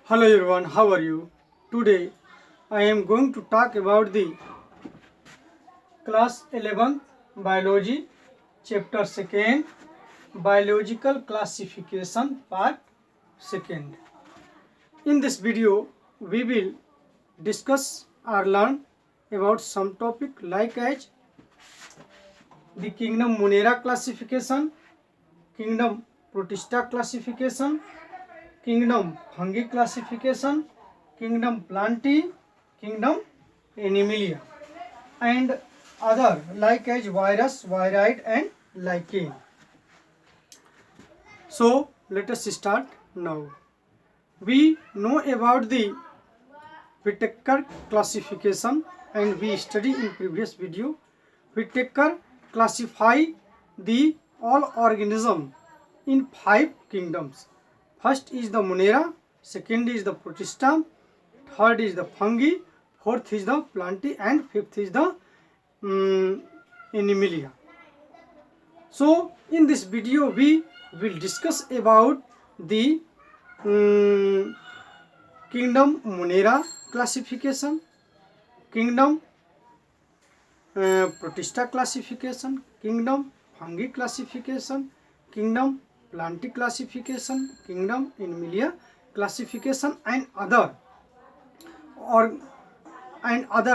Hello everyone, how are you? Today I am going to talk about the class 11th biology chapter 2nd biological classification part 2nd. In this video we will discuss or learn about some topic like as the kingdom Monera classification, kingdom Protista classification, kingdom fungi classification, kingdom plantae, kingdom animalia, and other like as virus, viride, and lichen. So let us start now. We know about the Whittaker classification and we study in previous video. Whittaker classify the all organism in 5 kingdoms. First is the Monera, second is the Protista, third is the fungi, fourth is the plantae, and fifth is the animalia. So in this video we will discuss about the kingdom Monera classification, kingdom Protista classification, kingdom fungi classification, kingdom plantae classification, kingdom animalia classification, and other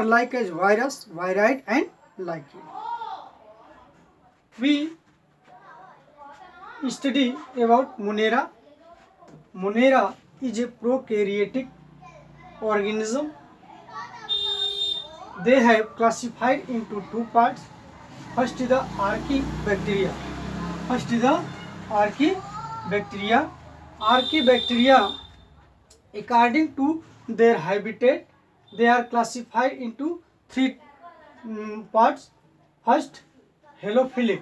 like as virus, viride, and lichen. We study about Monera. Monera is a prokaryotic organism. They have classified into 2 parts. First is the Archaebacteria. Archaebacteria, according to their habitat, they are classified into 3 parts. First, halophilic.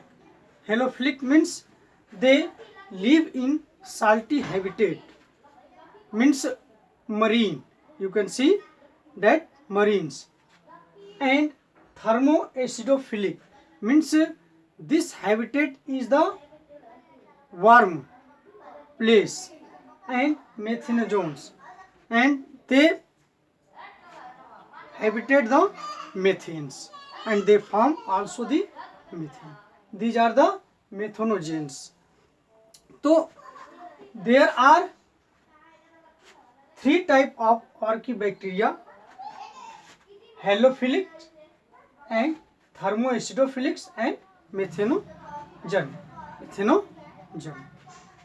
Halophilic means they live in salty habitat, means marine. You can see that marines. And thermoacidophilic means this habitat is the warm place, and methanogens, and they habitat the methanes and they form also the methane. These are the methanogens. So there are 3 type of Archaebacteria: halophilic and thermoacidophilic and methanogen.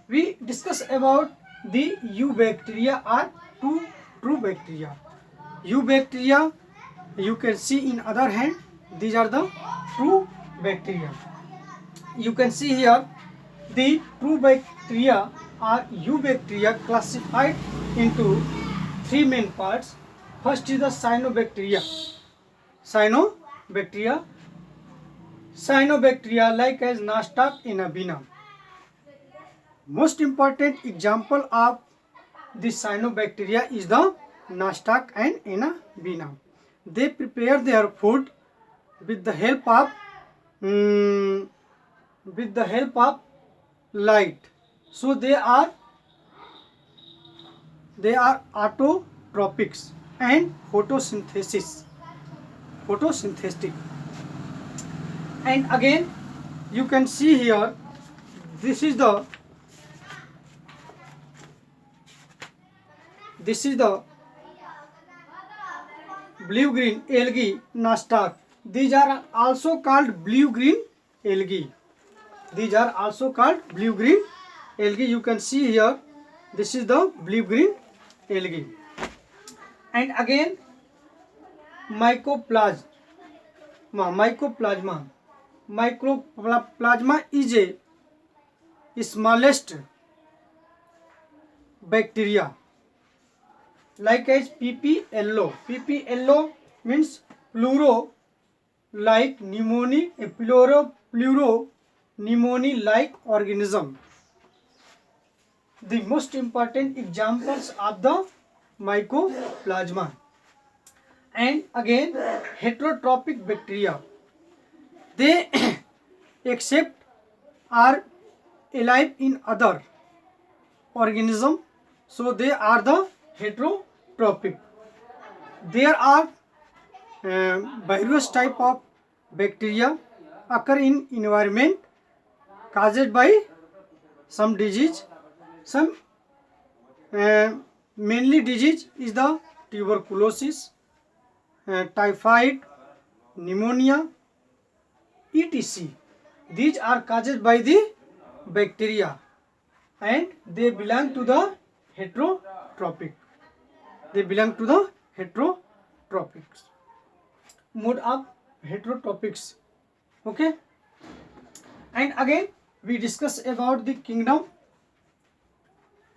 We discuss about the eubacteria are 2 true bacteria. Eubacteria you can see in other hand, these are the true bacteria. You can see here the true bacteria are eubacteria classified into 3 main parts. First is the cyanobacteria. Cyanobacteria like as Nostoc and Avena. Most important example of the cyanobacteria is the Nostoc and Avena. They prepare their food with the help of light. So they are autotropics and photosynthetic. And again you can see here, this is the blue-green algae Nostoc. These are also called blue-green algae. You can see here, this is the blue-green algae. And again mycoplasma. Mycoplasma is a smallest bacteria like as PP yellow. PP yellow means pleuro like pneumonia, a pleuro pneumonia like organism. The most important examples of the mycoplasma. And again heterotrophic bacteria, they accept are alive in other organism, so they are the heterotrophic. There are various type of bacteria occur in environment caused by some disease. Some mainly disease is the tuberculosis, typhoid, pneumonia, etc. These are caused by the bacteria and they belong to the heterotrophic. They belong to the heterotrophics. Mode of heterotrophics. Okay. And again we discuss about the kingdom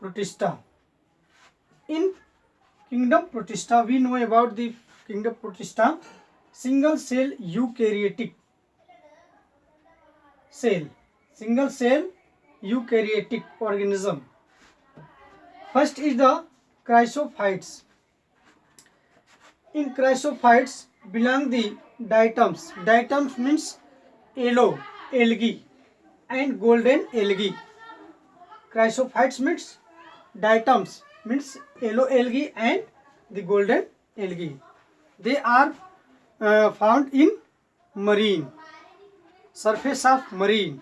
Protista. In kingdom Protista, we know about the kingdom Protista, single cell eukaryotic cell, single cell eukaryotic organism. First is the chrysophytes. In chrysophytes belong the diatoms. Diatoms means yellow algae and golden algae. Chrysophytes means diatoms means yellow algae and the golden algae. They are found in marine, surface of marine.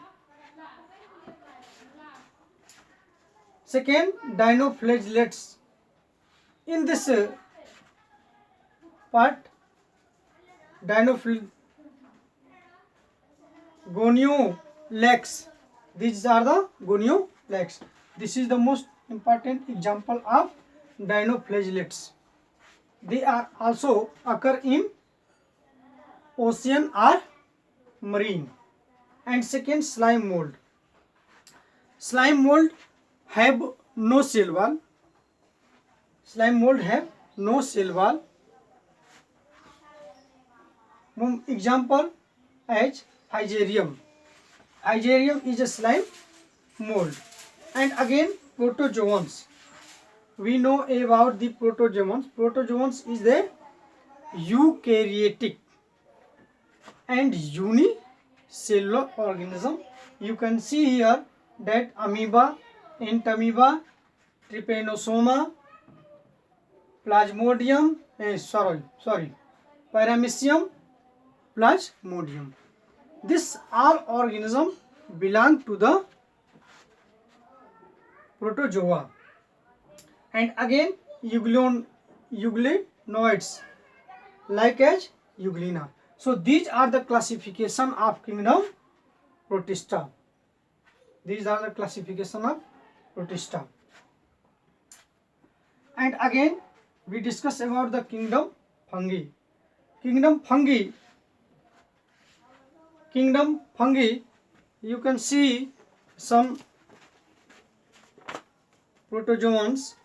Second, dinoflagellates. In this part, goniolacs. These are the goniolacs. This is the most important example of dinoflagellates. They are also occur in ocean or marine. And second, slime mold. Slime mold have no cell wall. Slime mold have no cell wall. Example as Fusarium. Fusarium is a slime mold. And again protozoans. We know about the protozoans. Protozoans is the eukaryotic and unicellular organism. You can see here that amoeba, entamoeba, trypanosoma, plasmodium, paramecium, plasmodium. This all organism belong to the protozoa. And again euglenoids like as euglena. So these are the classification of kingdom Protista. These are the classification of Protista. And again we discuss about the kingdom fungi. Kingdom fungi, you can see some protozoans.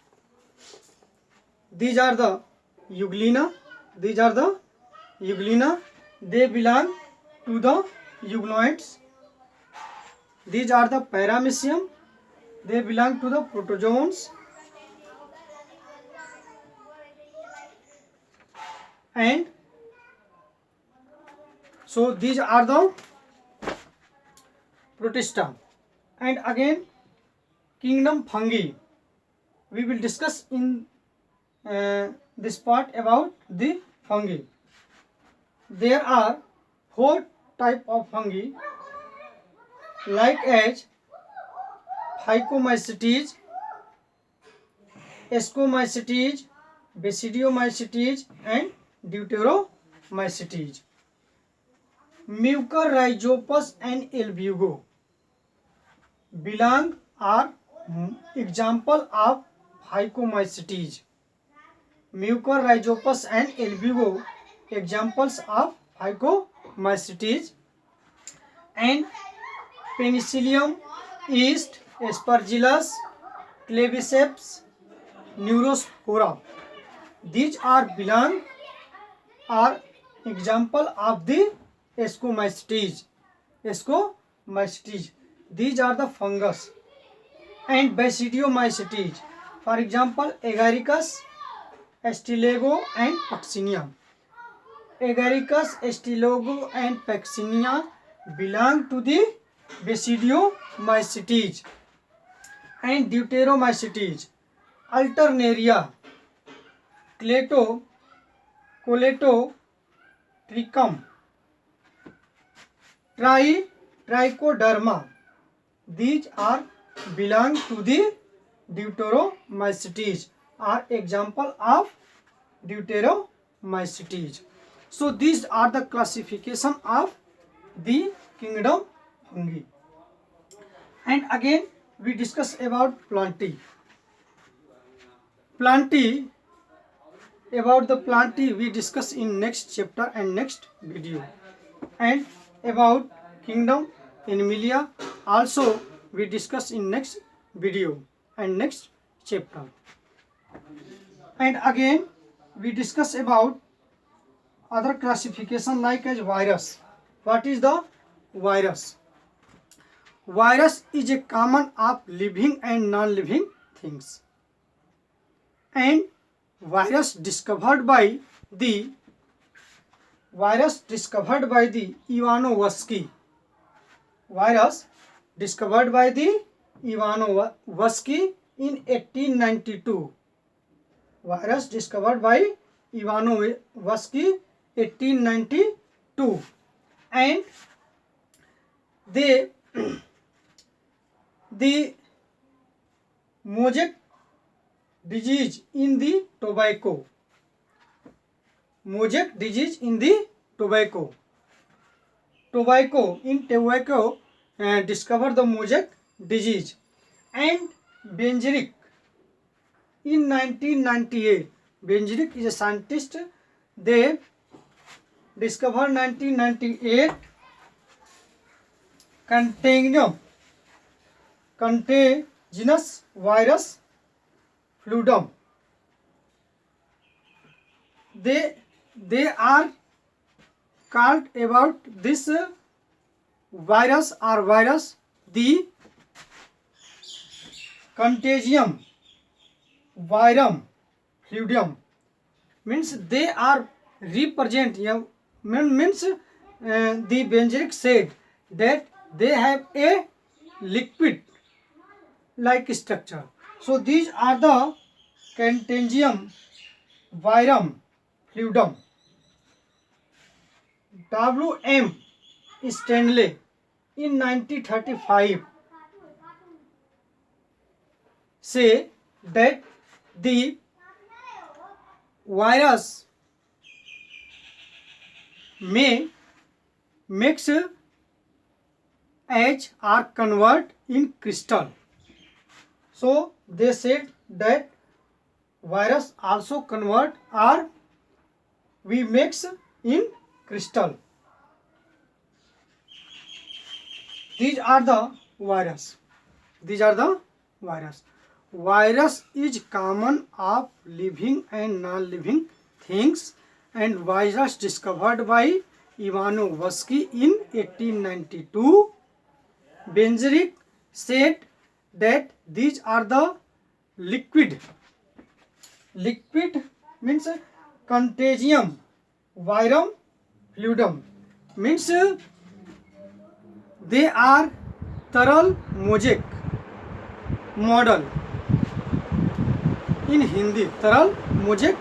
These are the euglena. They belong to the euglenoids. These are the paramecium. They belong to the protozoans. And so these are the Protista. And again kingdom fungi. We will discuss in this part about the fungi. There are 4 type of fungi like as Phycomycetes, Ascomycetes, Basidiomycetes and Deuteromycetes. Mucorrhizopus and Albugo belong are example of Phycomycetes. Mucorrhizopus and Albugo examples of Phycomycetes. And Penicillium, yeast, Aspergillus, Claviceps, Neurospora. These are example of the Ascomycetes. These are the fungus. And Basidiomycetes, for example Agaricus, Astilago and Puccinia. Agaricus, Astilago and Puccinia belong to the Basidiomycetes. And Deuteromycetes, Alternaria, क्लेटो Colletotrichum, Trichoderma. These are belong to the Deuteromycetes, are example of Deuteromycetes. So these are the classification of the kingdom fungi. And again we discuss about plantae. About the plantae we discuss in next chapter and next video. And about kingdom Animalia also we discuss in next video and next chapter. And again we discuss about other classification like as virus. What is the virus? Virus is a common of living and non-living things. And virus discovered by the Ivanovsky. Virus discovered by the Ivanovsky in 1892. Virus discovered by Ivanovsky 1892. And the mosaic disease in the tobacco. Mosaic disease in the tobacco. Tobacco discovered the mosaic disease. And Benjerick in 1998. Benjerick is a scientist. They discovered 1998 contagious virus Fludum. They are called about this virus the Contagium virum Fludum. Means they are represent, means the Benjerick said that they have a liquid like structure. So these are the Contagium virum Fludum. W.M. Stanley in 1935 say that the virus may mix H or convert in crystal. So they said that virus also convert or we mix in crystal. These are the virus. Virus is common of living and non-living things, and virus discovered by Ivanovsky in 1892. Benjerick said that these are the liquid means Contagium virum Fludum, means they are तरल mosaic model in Hindi. तरल mosaic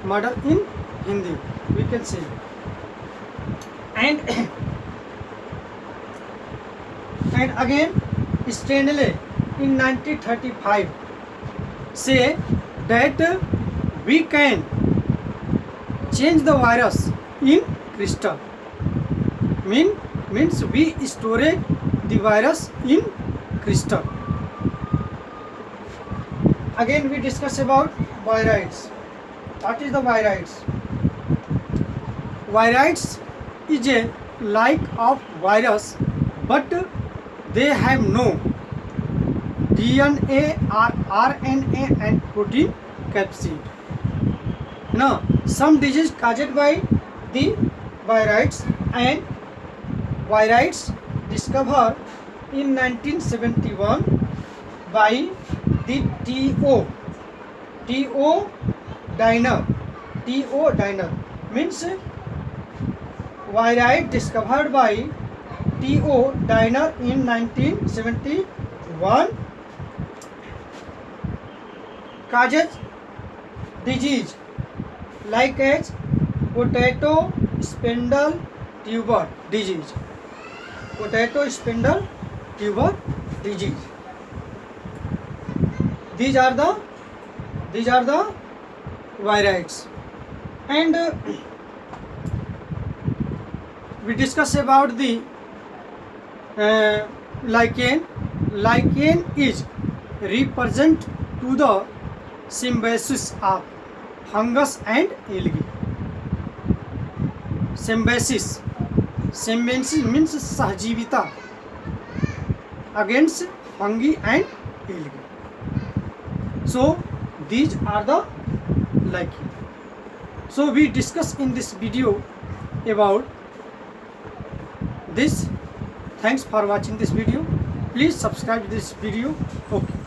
model in Hindi we can say. And again Stanley in 1935 say that we can change the virus in crystal. Means we store the virus in crystal. Again we discuss about virids. What is the virids? Virids is a like of virus, but they have no DNA or RNA and protein capsid. Now, some disease caused by the virids, and virids discovered in 1971 by the T.O. Diner means virid discovered by T.O. Diner in 1971 causes disease like as potato spindle tuber disease. Potato spindle tuber disease. These are the varieties, and we discuss about the lichen. Lichen is represent to the symbiosis of fungus and algae. Symbiosis means सहजीविता against fungi and algae. So these are the lichen. So we discuss in this video about this. Thanks for watching this video. Please subscribe this video. Okay.